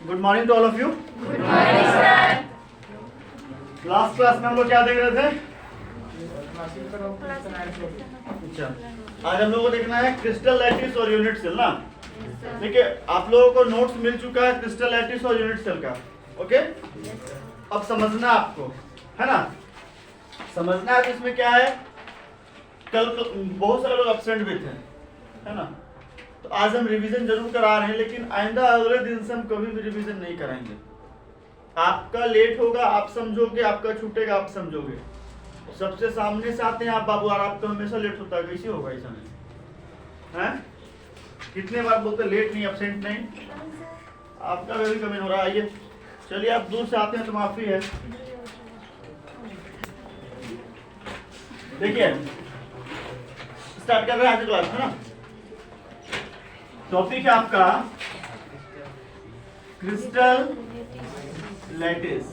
Good morning to all of you. Good morning sir. Last class में हम लोग क्या देख रहे थे? अच्छा, आज हम लोगों को देखना है क्रिस्टल लैटिस और यूनिट सेल ना। ठीक है, आप लोगों को नोट्स मिल चुका है क्रिस्टल लैटिस और यूनिट सेल का। ओके, अब समझना आपको है ना, समझना है। इसमें क्या है, कल बहुत सारे लोग एब्सेंट भी थे, है ना। तो आज हम रिवीजन जरूर करा रहे हैं, लेकिन आइंदा अगले दिन से हम कभी भी रिवीजन नहीं कराएंगे। आपका लेट होगा आप समझोगे, आपका छूटेगा आप समझोगे। सबसे सामने से आते हैं आप बाबू, और आपका हमेशा लेट होता है, कैसे होगा ऐसा नहीं है? कितने बार बोलते लेट नहीं, एब्सेंट नहीं, आपका भी कमी हो रहा है। आइए चलिए, आप दूर से आते हैं तो माफी है। देखिए स्टार्ट कर रहे हैं आज क्लास है ना। टॉपिक है आपका क्रिस्टल लैटिस।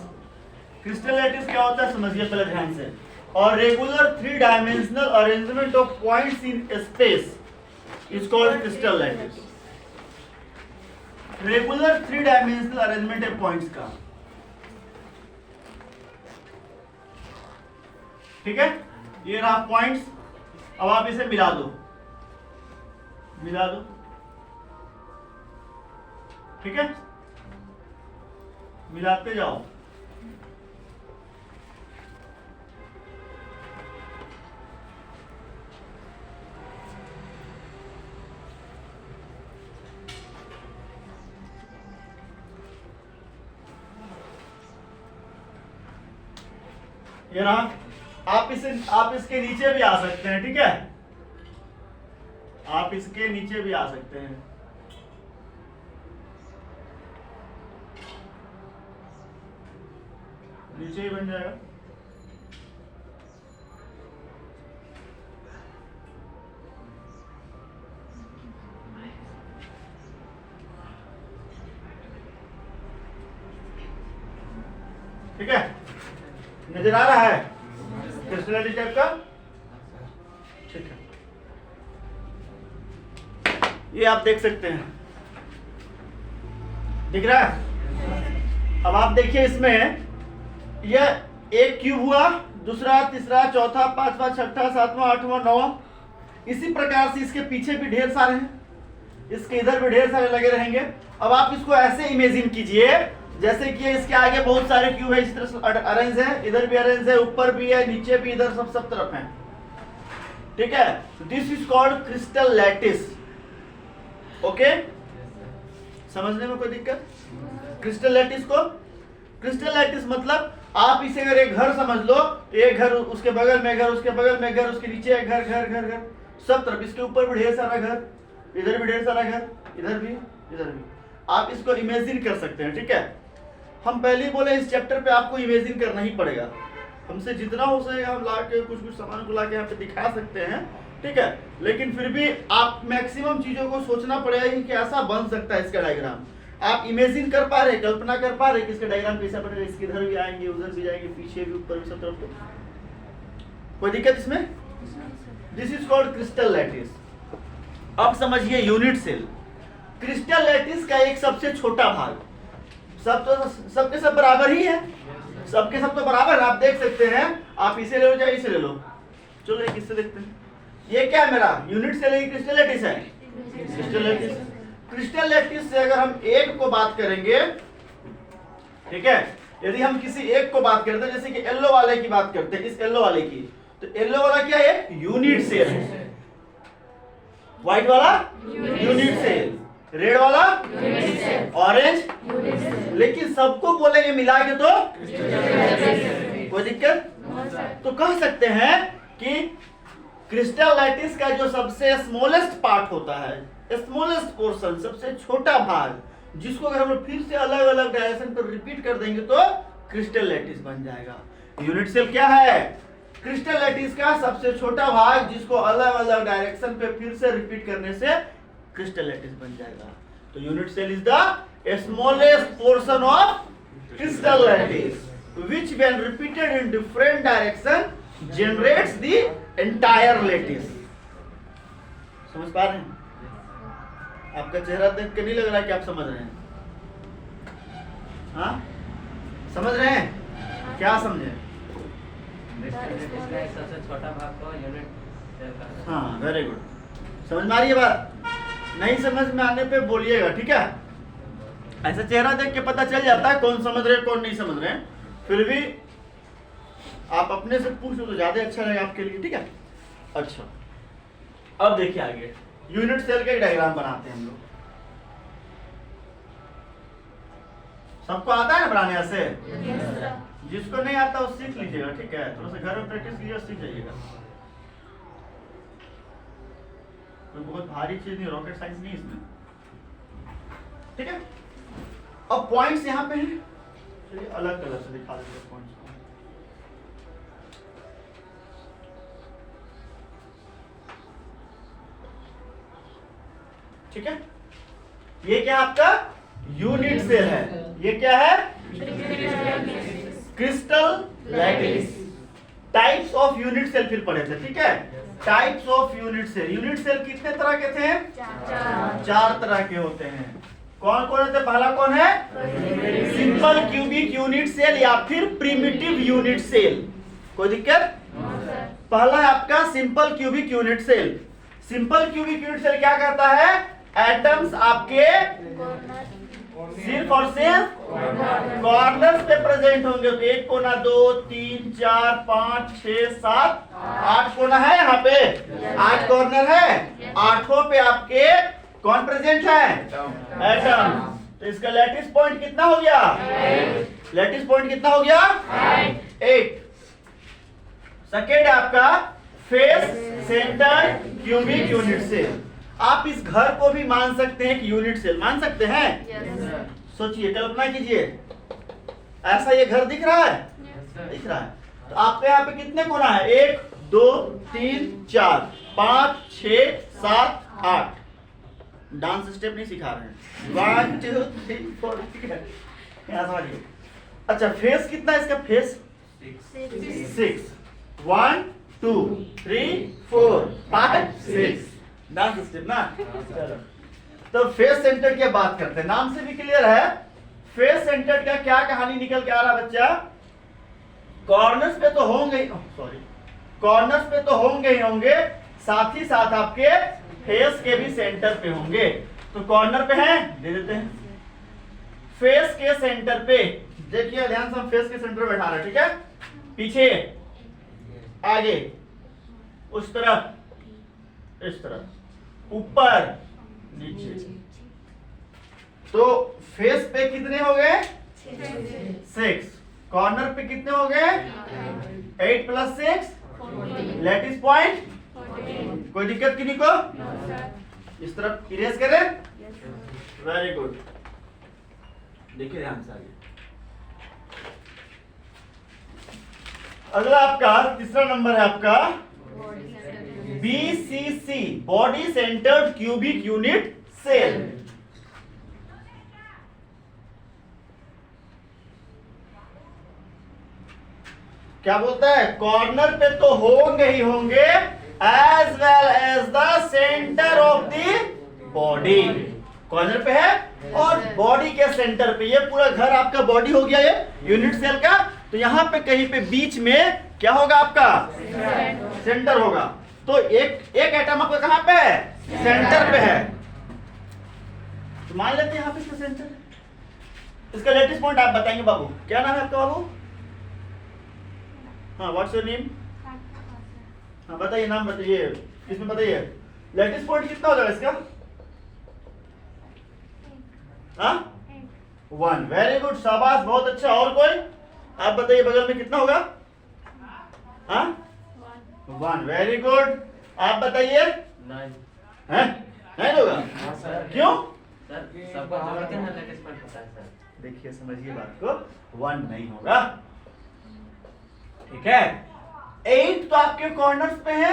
क्रिस्टल लैटिस क्या होता है समझिए पहले ध्यान से। और regular 3 dimensional arrangement of points in space is called crystal lattice. Regular 3 dimensional arrangement है पॉइंट्स का। ठीक है, ये रहा पॉइंट्स। अब आप इसे मिला दो, मिला दो। ठीक है, मिलाते जाओ। ये रहा। आप इसके नीचे भी आ सकते हैं। ठीक है, आप इसके नीचे भी आ सकते हैं। नीचे ही बन जाएगा। ठीक है, नजर आ रहा है क्रिस्टल टाइप का। ठीक है, ये आप देख सकते हैं, दिख रहा है। अब आप देखिए इसमें यह एक क्यूब हुआ, दूसरा, तीसरा, चौथा, पांचवा, छठा, सातवां, आठवां, नौवां। इसी प्रकार से इसके पीछे भी ढेर सारे हैं, इसके इधर भी ढेर सारे लगे रहेंगे। अब आप इसको ऐसे इमेजिन कीजिए जैसे कि इसके आगे बहुत सारे क्यूब है, इस तरह से अरेंज है, इधर भी अरेंज है, ऊपर भी है, नीचे भी, इधर सब तरफ है। ठीक है, this is called crystal lattice. Okay, समझने में कोई दिक्कत? क्रिस्टल लैटिस को, क्रिस्टल लैटिस मतलब आप इसे अगर एक घर समझ लो, एक घर, उसके बगल में घर, उसके बगल में घर, उसके नीचे एक घर, घर घर घर सब तरफ, इसके ऊपर भी ढेर सारा घर, इधर भी ढेर सारा घर, इधर भी, इधर भी। आप इसको इमेजिन कर सकते हैं। ठीक है, हम पहले ही बोले इस चैप्टर पे आपको इमेजिन करना ही पड़ेगा। हमसे जितना हो सकेगा हम ला के कुछ सामान को ला के यहाँ पे दिखा सकते हैं। ठीक है, लेकिन फिर भी आप मैक्सिमम चीजों को सोचना पड़ेगा कि ऐसा बन सकता है इसका डायग्राम। आप इमेजिन कर पा रहे, कल्पना कर पा रहे कि इसका डायग्राम कैसा बनेगा। इसके इधर भी आएंगे, उधर भी जाएंगे, पीछे भी, ऊपर भी, सब तरफ। तो कोई दिक्कत इसमें? This is called crystal lattice. अब समझिए यूनिट सेल। क्रिस्टल लैटिस का एक सबसे छोटा भाग, सबके सब बराबर ही है, सबके सब तो बराबर। आप देख सकते हैं, आप इसे ले लो चाहे इसे ले लो। चलो एक इससे देखते हैं। ये क्या है मेरा यूनिट सेल है, क्रिस्टल लैटिस है। क्रिस्टल लैटिस, क्रिस्टल लैटिस से अगर हम एक को बात करेंगे, ठीक है, यदि हम किसी एक को बात करते हैं, जैसे कि येलो वाले की बात करते हैं, इस येलो वाले की, तो येलो वाला क्या है? यूनिट सेल है। व्हाइट वाला यूनिट सेल, रेड वाला ऑरेंज, लेकिन सबको बोलेंगे मिला के तो कोई दिक्कत? तो कह सकते हैं कि क्रिस्टल लैटिस का जो सबसे स्मॉलेस्ट पार्ट होता है, स्मॉलेस्ट पोर्शन, सबसे छोटा भाग, जिसको अगर हम लोग फिर से अलग अलग डायरेक्शन पर रिपीट कर देंगे तो क्रिस्टल लैटिस बन जाएगा। यूनिट सेल क्या है? क्रिस्टल लैटिस का सबसे छोटा भाग, जिसको अलग अलग डायरेक्शन पे फिर से रिपीट करने से क्रिस्टल लैटिस बन जाएगा। तो unit cell is the smallest portion of crystal lattice which when repeated in different direction generates the entire lattice। समझ पा रहे हैं? आपका चेहरा देख के नहीं लग रहा है कि आप समझ रहे हैं? हाँ, समझ रहे हैं? क्या समझे? सबसे छोटा भाग को यूनिट। हाँ, वेरी गुड। समझ में आ रही है बात? नहीं समझ में आने पे बोलिएगा, ठीक है? ऐसा चेहरा देख के पता चल जाता है कौन समझ रहे हैं कौन नहीं समझ रहे हैं। फिर भी आप अपने से पूछो तो ज्यादा अच्छा रहेगा आपके लिए, ठीक है? अच्छा, अब देखिए आगे यूनिट सेल का डायग्राम बनाते हैं हम लोग। सबको आता है ना बनाने ऐसे? जिसको नहीं आता वो सीख लीजिएगा, ठीक है? थोड़ा सा घर में प्रैक्टिस कीजिए, सीख जाइएगा। कोई बहुत भारी चीज नहीं, रॉकेट साइंस नहीं इसमें, ठीक है? अब पॉइंट्स यहाँ पे हैं, चलिए अलग कलर से दिखा देते हैं पॉइंट्स को। ठीक है, ये क्या आपका यूनिट सेल है। ये क्या है? Crystal lattice. Types of unit cell फिर पढ़े थे, ठीक है? Types of unit cell. Unit cell कितने तरह के थे? चार तरह के होते हैं। कौन कौन होते? पहला कौन है? सिंपल क्यूबिक यूनिट सेल या फिर प्रिमिटिव यूनिट सेल। कोई दिक्कत? पहला है आपका simple cubic unit cell. Simple cubic unit cell क्या करता है? एटम्स आपके सिर्फ और सिर्फ कॉर्नर्स पे प्रेजेंट होंगे। तो एक कोना, 2, 3, 4, 5, 6, 7, 8 कोना है यहाँ पे, 8 कॉर्नर है। 8 पे आपके कौन प्रेजेंट है? एटम। तो इसका लैटिस पॉइंट कितना हो गया? लैटिस पॉइंट कितना हो गया? 8। सेकेंड आपका face centre cubic unit cell. आप इस घर को भी मान सकते हैं कि यूनिट सेल, मान सकते हैं। सोचिए, कल्पना कीजिए, ऐसा ये घर दिख रहा है? दिख रहा है। तो आपके यहाँ पे कितने कोना है? 1, 2, 3, 4, 5, 6, 7, 8। डांस स्टेप नहीं सिखा रहे हैं। 1, 2, 3, 4, ठीक है? यहाँ समझिए। अच्छा, फेस कितना है इसका? फेस 6। 1, 2, 3, 4, 5, 6। डांस स्टेप ना? चलो, तो फेस सेंटर की बात करते हैं। नाम से भी क्लियर है, फेस सेंटर का क्या कहानी निकल के आ रहा बच्चा? कॉर्नर्स पे तो होंगे, सॉरी, कॉर्नर्स पे तो होंगे ही होंगे, साथ ही साथ आपके फेस के भी सेंटर पे होंगे। तो कॉर्नर पे हैं, दे देते हैं। फेस के सेंटर पे देखिए, ध्यान से हम फेस के सेंटर बैठा रहे हैं, ठीक है? पीछे, आगे, उस तरफ, इस तरफ, ऊपर, नीचे। तो फेस पे कितने हो गए? 6। कॉर्नर पे कितने हो गए? 8 + 6, लैटिस पॉइंट। कोई दिक्कत किन्हीं को? इस तरफ इरेज करें। Very good. देखिए ध्यान से आगे। अगला आपका तीसरा नंबर है आपका BCC, body centred cubic unit cell. क्या बोलता है? कॉर्नर पे तो होंगे ही होंगे, as well as the centre of the body. Corner पे है और बॉडी के सेंटर पे। ये पूरा घर आपका बॉडी हो गया, ये यूनिट सेल का। तो यहाँ पे कहीं पे बीच में क्या होगा? आपका सेंटर होगा। तो एक एटम आपका कहां पे है? सेंटर पे है। तो मान लेते हैं यहाँ पे इसका सेंटर है। इसका लेटेस्ट पॉइंट आप बताएंगे बाबू। क्या नाम है आपका बाबू? हाँ, व्हाट्स योर नेम? हाँ बताइए, नाम बताइए, इसमें बताइए लेटेस्ट पॉइंट कितना हो जाएगा इसका? हाँ, 1। वेरी गुड, शाबाश, बहुत अच्छा। और कोई आप बताइए, बगल में कितना होगा? हाँ, 1। Very good. आप बताइए। 9 है? 9 होगा? क्यों? सर, सबको जोड़ के ना लेटेस्ट पॉइंट पता है सर। देखिए, समझिए बात को, 1 नहीं होगा, ठीक है? 8 तो आपके कॉर्नर्स पे है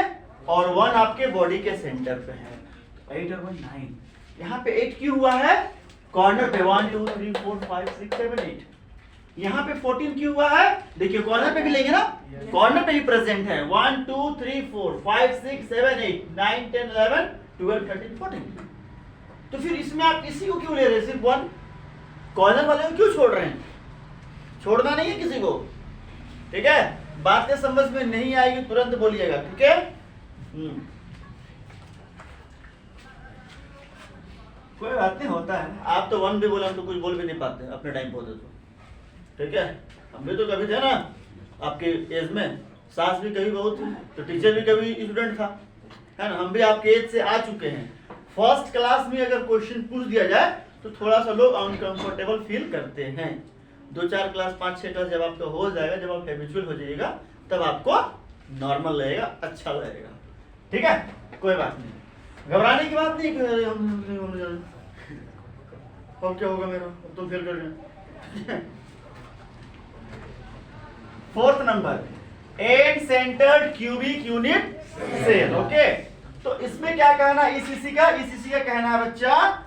और 1 आपके बॉडी के सेंटर पे है। 8 और 1 9। यहाँ पे 8 क्यों हुआ है? कॉर्नर पे 1 2 3 4 5 6 7 8। यहाँ पे 14 क्यों हुआ है? देखिए, कॉर्नर पे भी लेंगे ना, कॉर्नर पे भी प्रेजेंट है। 1 2 3 4 5 6 7 8 9 10 11 12 13 14। तो फिर इसमें आप इसी को क्यों ले रहे हैं, सिर्फ वन? कॉर्नर वाले को क्यों छोड़ रहे हैं? छोड़ना नहीं है किसी को, ठीक है? बातें समझ में नहीं आएगी तुरंत बोलिएगा, ठीक है? कोई बात नहीं, होता है। आप तो वन भी बोले, हम तो कुछ बोल भी नहीं पाते अपने टाइम पे होते तो, ठीक है? हम भी तो कभी थे ना आपके एज में, सास भी कभी बहुत थी, तो टीचर भी कभी स्टूडेंट था, है ना? हम भी आपके एज से आ चुके हैं। फर्स्ट क्लास में अगर क्वेश्चन पूछ दिया जाए तो थोड़ा सा लोग अनकंफर्टेबल फील करते हैं। 2-4 क्लास 5-6 क्लास जब आपका हो जाएगा, जब आप हैबिचुअल हो जाइएगा, तब आपको नॉर्मल लगेगा, अच्छा लगेगा, ठीक है? कोई बात नहीं, घबराने की बात नहीं। अब क्या होगा मेरा, अब तुम फेल कर गए। 4th नंबर, end centred cubic unit cell, okay? तो इसमें क्या कहना है? इसी का कहना है बच्चा,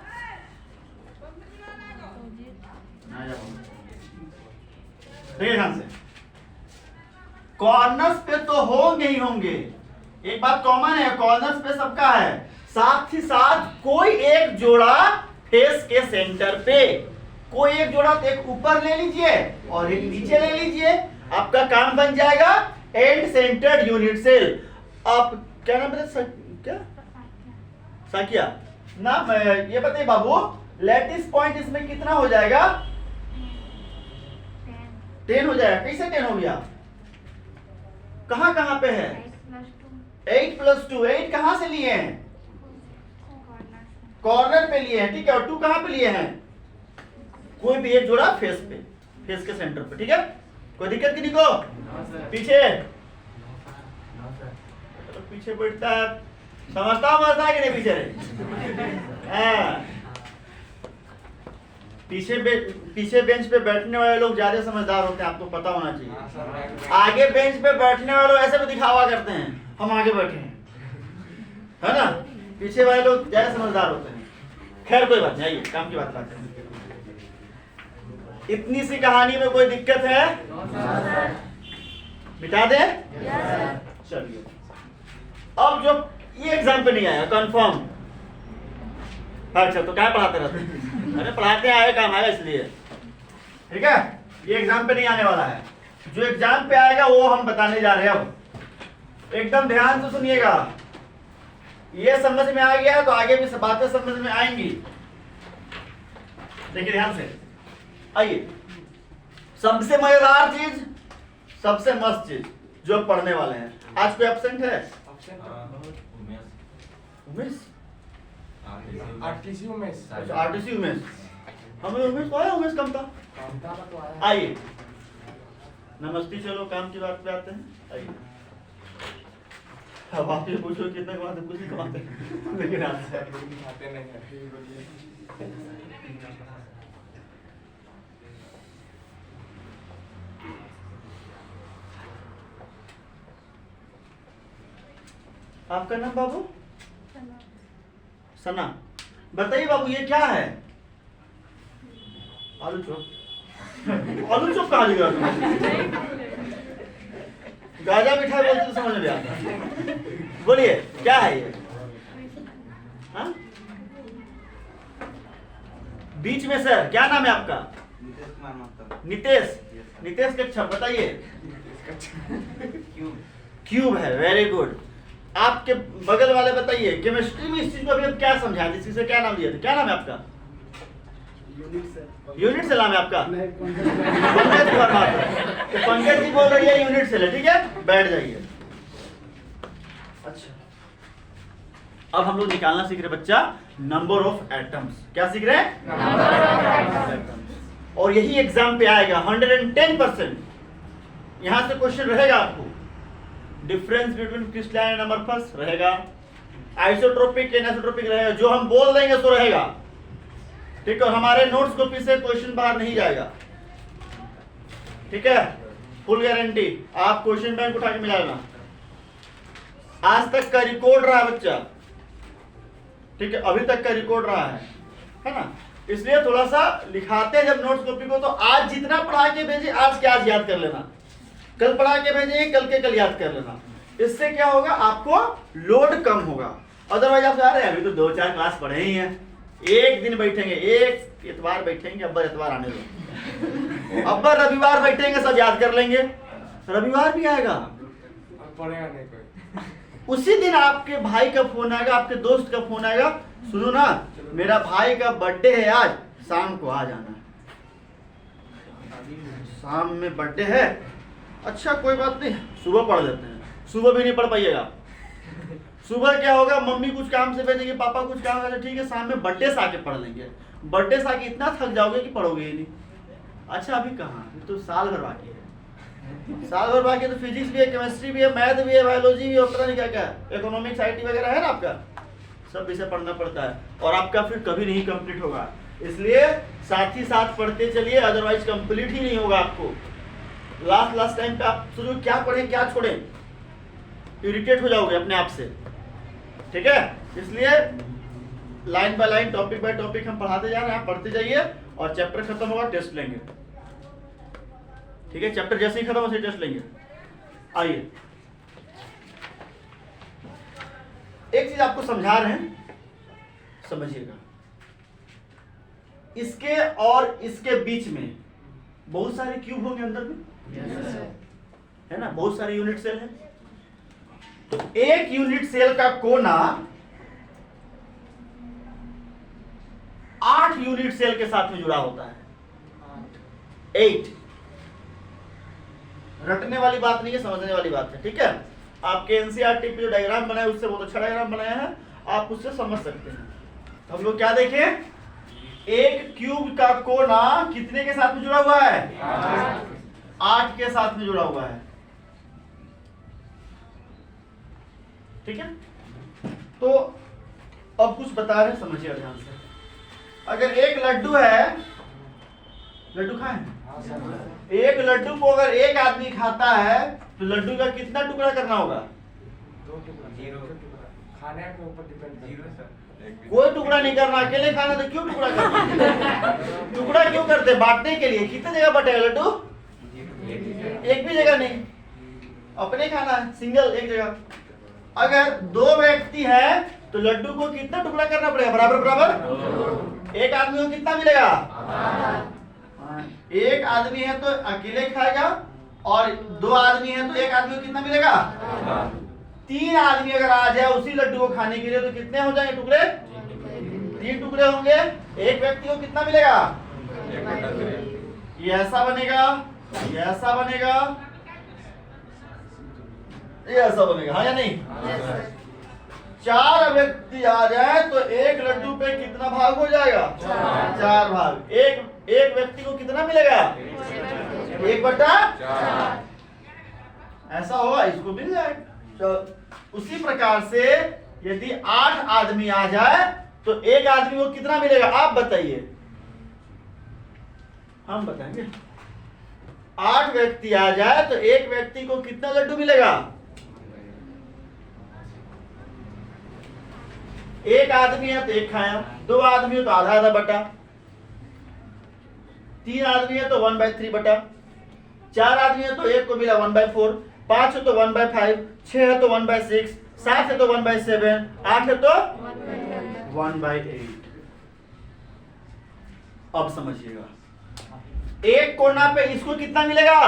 ध्यान से, कॉर्नर्स पे तो होंगे ही होंगे, एक बात कॉमन है, कॉर्नर्स पे सबका है, साथ ही साथ कोई एक जोड़ा फेस के सेंटर पे, कोई एक जोड़ा, तो एक ऊपर ले लीजिए और एक नीचे ले लीजिए, आपका काम बन जाएगा एंड सेंटर्ड यूनिट सेल। आप क्या नाम बताए, क्या साकिया नाम? ये बताइए बाबू, लैटिस पॉइंट इसमें कितना हो जाएगा? 10 हो जाएगा। कैसे 10 हो गया? कहां पे है? 8 + 2, 8 कहां से लिए हैं? कॉर्नर पे लिए हैं, ठीक है? और 2 कहां पे लिए हैं? कोई भी एक जोड़ा फेस पे, फेस के सेंटर पे, ठीक है? कोई दिक्कत किसी को? पीछे तो पीछे बैठता है, समझता है कि नहीं? पीछे पीछे बेंच पे बैठने वाले लोग ज्यादा समझदार होते हैं, आपको पता होना चाहिए। आगे बेंच पे बैठने वाले लोग ऐसे भी दिखावा करते हैं, हम आगे बैठे हैं, है ना? पीछे वाले लोग ज्यादा समझदार होते हैं। खैर कोई बात नहीं, आइए काम की बात करते हैं। इतनी सी कहानी में कोई दिक्कत है? मिटा दे? चलिए, अब जो ये एग्जाम पे नहीं आया कंफर्म, अच्छा तो क्या पढ़ाते रहते? अरे पढ़ाते आए, काम आया इसलिए, ठीक है? ये एग्जाम पे नहीं आने वाला है, जो एग्जाम पे आएगा वो हम बताने जा रहे हैं। अब एकदम ध्यान से सुनिएगा, ये समझ में आ गया तो आगे भी बातें समझ में आएंगी। देखिए ध्यान से, आइए, सबसे मजेदार चीज, सबसे मस्त चीज जो पढ़ने वाले हैं। आज कोई एब्सेंट है? उमेश, आरटीसी उमेश, आरटीसी उमेश, हमें उमेश आया, उमेश कम था। आइए नमस्ते, चलो काम की बात पे आते हैं। आइए, अब आप ये पूछो कितना कमाते? कुछ नहीं कमाते, लेकिन आते नहीं है। आपका नाम बाबू? सना। बताइए बाबू, ये क्या है? आलू चॉप। आलू चॉप कहाँ लिखा? गाजा मिठाई बोलते तो समझ में आता। बोलिए क्या है ये? हाँ? बीच में सर, क्या नाम है आपका? नितेश। नितेश कक्षा, बताइए। क्यूब है, वेरी गुड। आपके बगल वाले बताइए, केमिस्ट्री में इस चीज को अभी अब क्या समझाया? इसी से क्या नाम दिया था? क्या नाम है आपका? यूनिट सेल नाम है आपका? पंकज कुमार माथुर। तो पंकज जी बोल रही है यूनिट सेल है, ठीक है? बैठ जाइए। अच्छा, अब हम लोग निकालना सीख रहे बच्चा नंबर ऑफ एटम्स। क्या सीख रहे हैं? Number of atoms. और यही एग्जाम पे आएगा 110%। यहां से क्वेश्चन रहेगा आपको। डिफरेंस बिटवीन क्रिस्टलाइन एंड अमorphous रहेगा, आइसोट्रोपिक एनिसोट्रोपिक रहेगा, जो हम बोल देंगे सो रहेगा, ठीक है? हमारे नोट्स कॉपी से क्वेश्चन बाहर नहीं जाएगा, ठीक है? Full guarantee. आप क्वेश्चन बैंक उठा के मिला लेना। आज तक का रिकॉर्ड रहा बच्चा, ठीक है? अभी तक का रिकॉर्ड रहा है ना? इसलिए थोड़ा सा लिखाते हैं जब नोट्स कॉपी को, तो आज जितना पढ़ा के भेजे आज के आज याद कर लेना, कल पढ़ा के भेजे कल के कल याद कर लेना। इससे क्या होगा, आपको लोड कम होगा। अदरवाइज आप जा रहे हैं, अभी तो 2-4 क्लास पढ़े ही हैं, एक दिन बैठेंगे, एक इतवार बैठेंगे, अब्बर इतवार आने दो, अब्बर रविवार बैठेंगे, सब याद कर लेंगे, रविवार भी आएगा, अब पढ़ेगा नहीं कोई। उसी दिन आपके भाई का फोन आएगा, आपके दोस्त का फोन आएगा, सुनो ना मेरा भाई का बर्थडे है आज, शाम को आ जाना। शाम में बर्थडे है, अच्छा कोई बात नहीं, सुबह पढ़ लेते हैं। सुबह भी नहीं पढ़ पाइएगा। सुबह क्या होगा, मम्मी कुछ काम से भेजेंगे, पापा कुछ काम से, ठीक है, शाम में बर्थडे से आके पढ़ लेंगे। बर्थडे से आके इतना थक जाओगे कि पढ़ोगे ही नहीं। अच्छा अभी कहाँ, तो साल भर बाकी है, साल भर बाकी है, तो फिजिक्स भी है, केमिस्ट्री भी है, मैथ भी है, बायोलॉजी भी है, पता नहीं क्या क्या है, इकोनॉमिक्स आईटी वगैरह है ना आपका, सब विषय पढ़ना पड़ता है, और आपका फिर कभी नहीं कंप्लीट होगा। इसलिए साथ ही साथ पढ़ते चलिए, अदरवाइज कंप्लीट ही नहीं होगा आपको। लास्ट टाइम पे आप सोचो क्या पढ़ें क्या छोड़ें, इरिटेट हो जाओगे अपने आप से, ठीक है। इसलिए line by line, topic by topic हम पढ़ाते जा रहे हैं, आप पढ़ते जाइए, और चैप्टर खत्म होगा टेस्ट लेंगे, ठीक है। चैप्टर जैसे ही खत्म वैसे टेस्ट लेंगे। आइए एक चीज आपको समझा रहे हैं, समझिएगा। इसके और इसके बीच में बहुत सारे क्यूब होंगे अंदर में, है ना, बहुत सारे यूनिट सेल हैं। तो एक यूनिट सेल का कोना 8 यूनिट सेल के साथ में जुड़ा होता है। 8 रटने वाली बात नहीं है, समझने वाली बात है, ठीक है। आपके एनसीईआरटी पे जो डायग्राम बनाया उससे बहुत अच्छा डायग्राम बनाया है, आप उससे समझ सकते हैं। तो हम लोग क्या देखें, एक क्यूब का कोना कितने के साथ में जुड़ा हुआ है, 8 के साथ में जुड़ा हुआ है, ठीक है। तो अब कुछ बता रहे, समझिए ध्यान से। अगर एक लड्डू है, लड्डू खाएं, एक लड्डू को अगर एक आदमी खाता है तो लड्डू का कितना टुकड़ा करना होगा, 2 टुकड़ा, 0 खाने के ऊपर डिपेंड, 0 सर। कोई टुकड़ा नहीं करना, अकेले खाना तो क्यों टुकड़ा करते, टुकड़ा क्यों करते, बांटने के लिए। कितने जगह बटेगा लड्डू, एक भी जगह नहीं, अपने खाना है, सिंगल एक जगह। अगर 2 व्यक्ति है तो लड्डू को कितना टुकड़ा करना पड़ेगा, बराबर बराबर। एक आदमी को कितना मिलेगा, एक आदमी है तो अकेले खाएगा, और 2 आदमी है तो एक आदमी को कितना मिलेगा, 3 आदमी अगर आ जाए उसी लड्डू को खाने के लिए तो कितने हो जाएंगे टुकड़े, 3 टुकड़े होंगे। एक व्यक्ति को कितना मिलेगा, ये ऐसा बनेगा, ये ऐसा बनेगा, ये ऐसा बनेगा, हाँ या नहीं। 4 व्यक्ति आ जाए तो एक लड्डू पे कितना भाग हो जाएगा, 4 भाग। एक व्यक्ति को कितना मिलेगा, 1/4, ऐसा होगा, इसको मिल जाएगा। तो उसी प्रकार से यदि 8 आदमी आ जाए तो एक आदमी को कितना मिलेगा, आप बताइए, हम बताएंगे। 8 व्यक्ति आ जाए तो एक व्यक्ति को कितना लड्डू मिलेगा, एक आदमी है तो एक खाया, 2 आदमी है तो आधा आधा बटा, 3 आदमी है तो 1/3 बटा, 4 आदमी है तो एक को मिला 1/4, 5 है तो 1/5, 6 है तो 1/6, 7 है तो 1/7, 8 है तो 1/8। अब समझिएगा, एक कोना पे इसको कितना मिलेगा,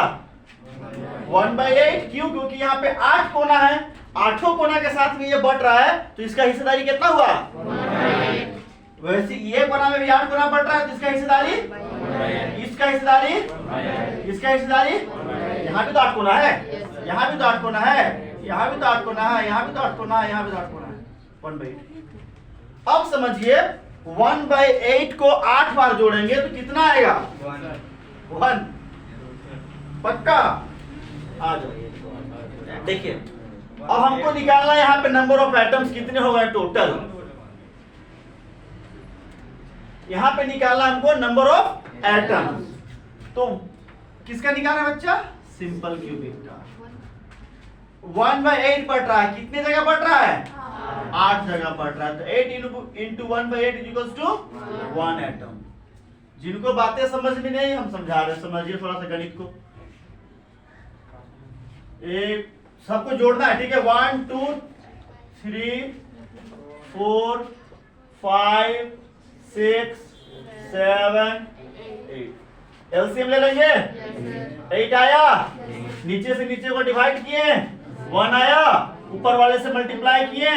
1/8। क्यों, क्योंकि यहाँ पे 8 कोना है, 8 कोना के साथ में ये बट रहा है, तो इसका हिस्सेदारी कितना हुआ, 1/8। वैसे ये कोना में भी 8 कोना बट रहा है, तो इसका हिस्सेदारी, इसका हिस्सेदारी, इसका हिस्सेदारी, यहाँ भी तो 8 कोना है, यहाँ भी तो 8 कोना है, यहाँ भी तो 8 कोना है, यहाँ भी तो 8 कोना है, यहाँ भी तो 8 कोना है, 1/8। अब समझिए 1/8 को 8 बार जोड़ेंगे तो कितना आएगा, 1। पक्का, आ जाओ। देखिए अब हमको निकालना है यहाँ पे नंबर ऑफ एटम्स कितने हो गए टोटल, यहाँ पे निकालना हमको नंबर ऑफ एटम्स। तो किसका निकालना है बच्चा, सिंपल क्यूबिक का। 1/8 बढ़ रहा है, कितने जगह बढ़ रहा है, 8 जगह बढ़ रहा है, तो 8 into 1/8 इक्वल्स टू 1 एटम। जिनको बातें समझ में नहीं हम समझा रहे, समझिए थोड़ा सा गणित को, एक सबको जोड़ना है, ठीक है। 1 2 3 4 5 6 7 8। एलसीएम ले लेंगे। 8 आया, नीचे से नीचे को डिवाइड किए 1 आया, ऊपर वाले से मल्टीप्लाई किए।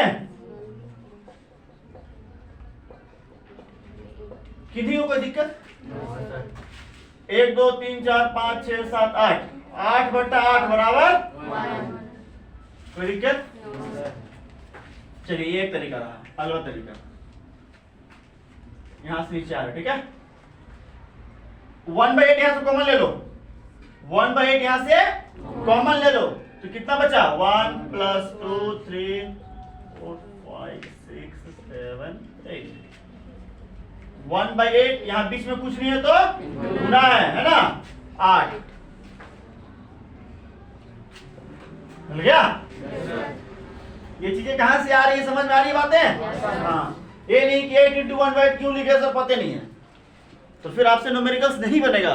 कितनी हो कोई दिक्कत? 1 2 3 4 5 6 7 8, 8/8 बराबर कोई दिक्कत? चलिए ये एक तरीका रहा, अगला तरीका यहां से नीचे आ रहा, ठीक है। 1/8 यहां से कॉमन ले लो, 1/8 यहां से कॉमन ले लो, तो कितना बचा? 1 + 2 3 4 5 6 7 8। 1/8 यहां बीच में कुछ नहीं है तो गुना है ना, 8 मिल गया। ये चीजें कहां से आ रही है, समझ में आ रही है बातें? हाँ, ये नहीं कि 8 × 1/8 क्यों लिखे सर, पता नहीं है, तो फिर आपसे न्यूमेरिकल्स नहीं बनेगा।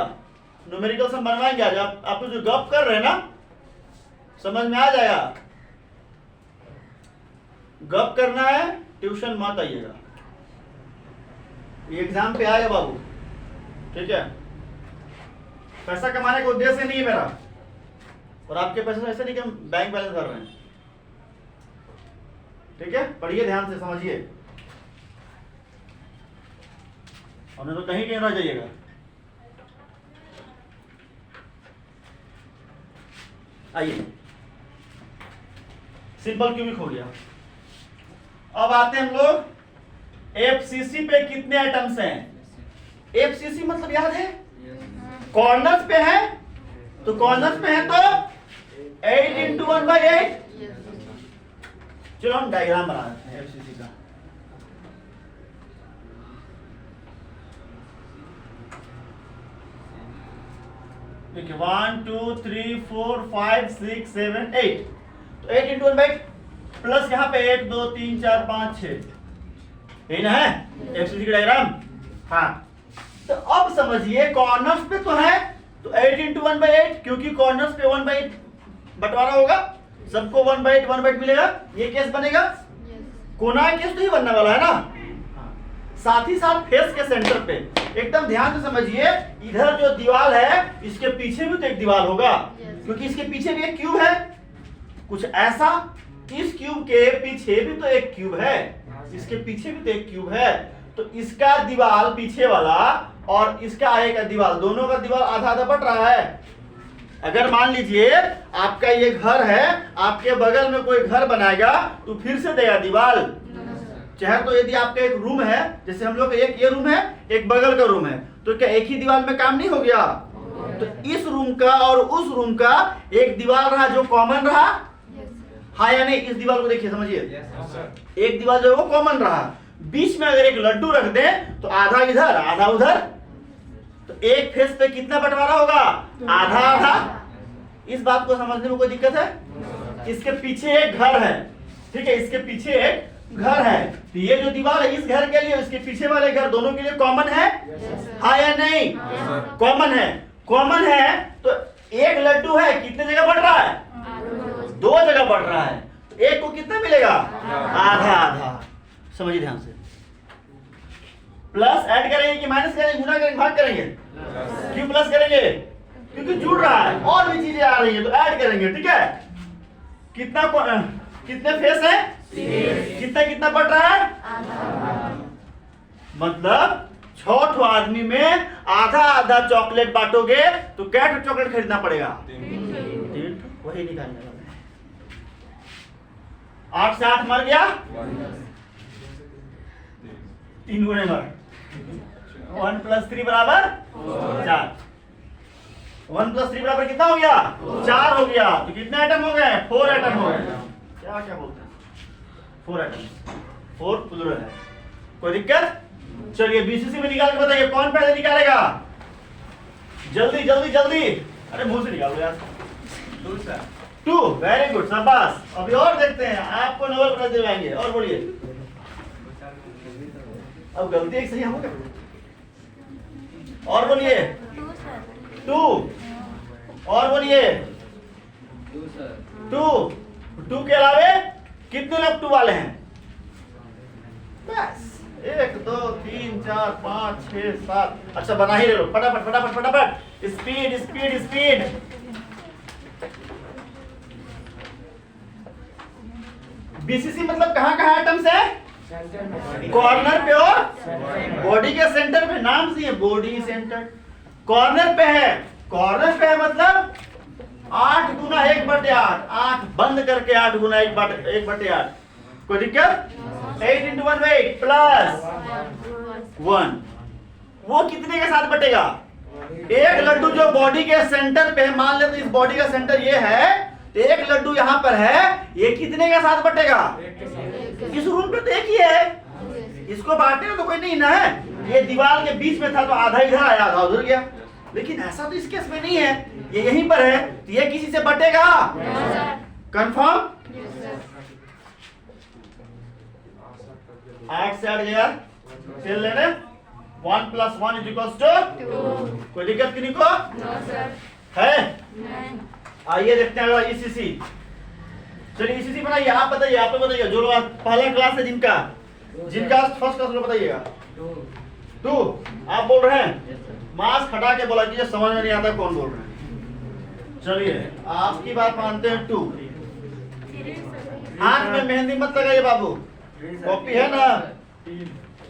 न्यूमेरिकल्स हम बनवाएंगे आज, आप जो गप कर रहे हैं ना, समझ में आ जाएगा। गप करना है, ट्यूशन मत आइएगा, ये एग्जाम पे आएगा बाबू, ठीक है। पैसा कमाने का उद्देश्य नहीं है मेरा, और आपके पैसे ऐसे नहीं कि हम बैंक बैलेंस कर रहे हैं, ठीक है। पढ़िए ध्यान से, समझिए, और नहीं तो कहीं कहीं रह जाइएगा। आइए, सिंपल क्यूबिक हो गया। अब आते हैं हम लोग एफसीसी पे कितने आइटम्स हैं। एफसीसी मतलब याद है, कॉर्नर्स पे है, तो कॉर्नर्स पे है तो 8 × 1/8। चलो हम डायग्राम बना देते हैं एफसीसी का। देखिए 1 2 3 4 5 6 7 8, तो 8 × 1/8 प्लस यहाँ पे 1 2 3 4 5 6, यही ना है एफसीसी का डायग्राम। हाँ, तो अब समझिए कॉर्नर्स पे तो है, तो 8 × 1/8, क्योंकि कॉर्नर्स पे 1/8 बंटवारा होगा, सबको 1/8 मिलेगा, ये केस बनेगा। कोना केस तो ही बनने वाला है ना। साथ ही साथ फेस के सेंटर पे एकदम ध्यान से समझिए, इधर जो दीवार है इसके पीछे भी तो एक दीवार होगा, क्योंकि इसके पीछे भी एक क्यूब है, कुछ ऐसा। इस क्यूब के पीछे भी तो एक क्यूब है, इसके पीछे भी तो एक क्यूब है, तो इसका दीवार पीछे वाला और इसका आगे का दीवार, दोनों का दीवार आधा आधा बट रहा है। अगर मान लीजिए आपका ये घर है, आपके बगल में कोई घर बनाएगा तो फिर से देगा दीवार। चाहे तो यदि आपका एक रूम है, जैसे हम लोग एक ये रूम है, एक बगल का रूम है, तो क्या एक ही दीवार में काम नहीं हो गया? तो इस रूम का और उस रूम का एक दीवार रहा जो कॉमन रहा, हाँ या नहीं? इस दीवार को देखिए, समझिए, एक दीवार जो है वो कॉमन रहा। बीच में अगर एक लड्डू रख दें तो आधा इधर आधा उधर, तो एक फेस पे कितना बंटवारा होगा? आधा आधा। इस बात को समझने में कोई दिक्कत है? इसके पीछे एक घर है, ठीक है, इसके पीछे एक घर है, तो ये जो दीवार है इस घर के लिए, इसके पीछे वाले घर, दोनों के लिए कॉमन है, हाँ या नहीं? कॉमन है। कॉमन है तो एक लड्डू है, कितने जगह बढ़ रहा है? 2 जगह बढ़ रहा है, तो एक को कितना मिलेगा? आधा आधा। समझिए ध्यान से, प्लस ऐड करेंगे कि माइनस करेंगे, गुना करेंगे, भाग करेंगे? क्यों प्लस करेंगे? क्योंकि जुड़ रहा है, और भी चीजें आ रही है तो ऐड करेंगे, ठीक है। कितने फेस है? कितना कितना बढ़ रहा है? मतलब 6 आदमी में आधा आधा चॉकलेट बांटोगे तो क्या चॉकलेट खरीदना पड़ेगा? 3, वही निकालने वाला है। 8 से 8 मर गया, 3 गुणे मर, 1 + 3 बराबर 4। 1 + 3 बराबर कितना हो गया? 4 हो गया। तो कितने आइटम हो गए? 4 आइटम हो गए। क्या क्या बोलते हैं? 4 आइटम, 4 प्लुरल है। कोई दिक्कत? चलिए बीसीसी में निकाल के बताइए, कौन पहले निकालेगा? जल्दी जल्दी जल्दी, अरे मुंह से निकालो यार। 2 सर। 2, वेरी गुड, शाबाश। अभी और देखते हैं, आपको नोबेल प्राइज दिलवाएंगे। और बोलिए, अब गलती एक सही होगा। और बोलिए 2, और बोलिए 2 के अलावे कितने लोग 2 वाले हैं? बस 1 2 3 4 5 6 7। अच्छा बना ही रहे लो, फटाफट फटाफट फटाफट, स्पीड स्पीड स्पीड। बीसीसी मतलब कहाँ कहाँ आइटम्स है? सेंटर में कॉर्नर पे और बॉडी के सेंटर पे। नाम से बॉडी सेंटर कॉर्नर पे है। कॉर्नर पे है मतलब 8 गुना 1/8, आंख बंद करके 8 गुना 1/8। कोई दिक्कत? 8 into 1 8 प्लस 1, वो कितने के साथ बटेगा? एक लड्डू जो बॉडी के सेंटर पे है, मान लेते इस बॉडी का सेंटर ये है, एक लड्डू यहाँ पर है, ये कितने के साथ बटेगा? इस रूम पे तो एक ही है, इसको बांटे तो कोई नहीं ना है। ये दीवार के बीच में था तो आधा इधर आया आधा उधर गया, लेकिन ऐसा तो इस केस में नहीं है, ये यहीं पर है तो ये किसी से बटेगा? कंफर्म? 8 से हट गया, चल लेने 1 + 1 = 2। कोई दिक्कत किन्हीं को है? आइए देखते हैं ईसीसी। चलिए ईसीसी बनाइए, आप बताइए, आप तो बताइए जो लोग पहला क्लास है जिनका फर्स्ट क्लास लोग बताइएगा। 2 आप बोल रहे हैं, मास्क हटा के बोला कीजिए, समझ में नहीं आता कौन बोल रहे हैं। चलिए आपकी बात मानते हैं 2। आंख में मेहंदी मत लगाइए बाबू, कॉपी है ना?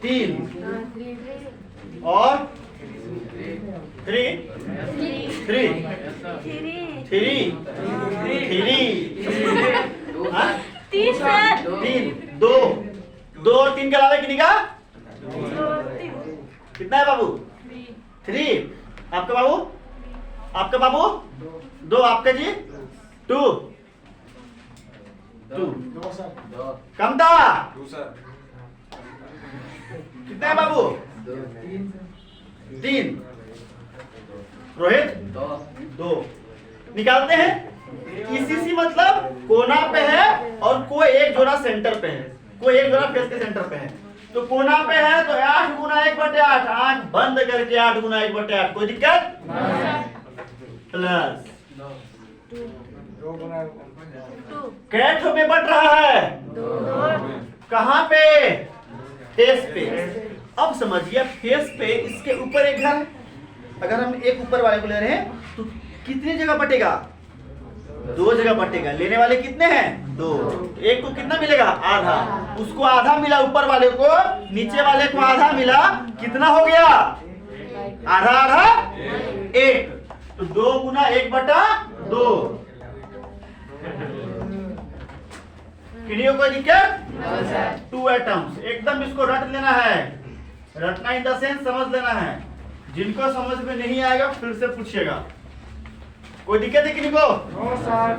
3 और 3 3 2 2 और 3 के अलावा कितनी का? कितना है बाबू? 3। आपका बाबू? आपका बाबू? 2। आपका जी? 2 दो सर कम था? 2 सर कितना है बाबू? 3। रोहित? 2 निकालते हैं। ईसीसी मतलब कोना पे है और कोई एक जोड़ा सेंटर पे है, कोई एक जोड़ा फेस के सेंटर पे है। तो कोना पे है तो 8 गुना 1/8, आंख बंद करके 8 गुना 1/8। कोई दिक्कत? प्लस 2 गुना कैट में बट रहा है कहाँ पे? फेस पे। अब समझिए फेस पे इसके ऊपर एक घर है, अगर हम एक ऊपर वाले को ले रहे हैं तो कितनी जगह बटेगा? 2 जगह बटेगा। लेने वाले कितने हैं? 2। एक को कितना मिलेगा? आधा। उसको आधा मिला ऊपर वाले को, नीचे वाले को आधा मिला, कितना हो गया? आधा आधा 1। तो 2 गुना 1/2। किन्हीं को दिक्कत? 2 एटम्स। एकदम इसको रट लेना है, रटना इन द सेंस समझ लेना है। जिनको समझ में नहीं आएगा फिर से पूछिएगा। कोई दिक्कत है किन्हीं को? No sir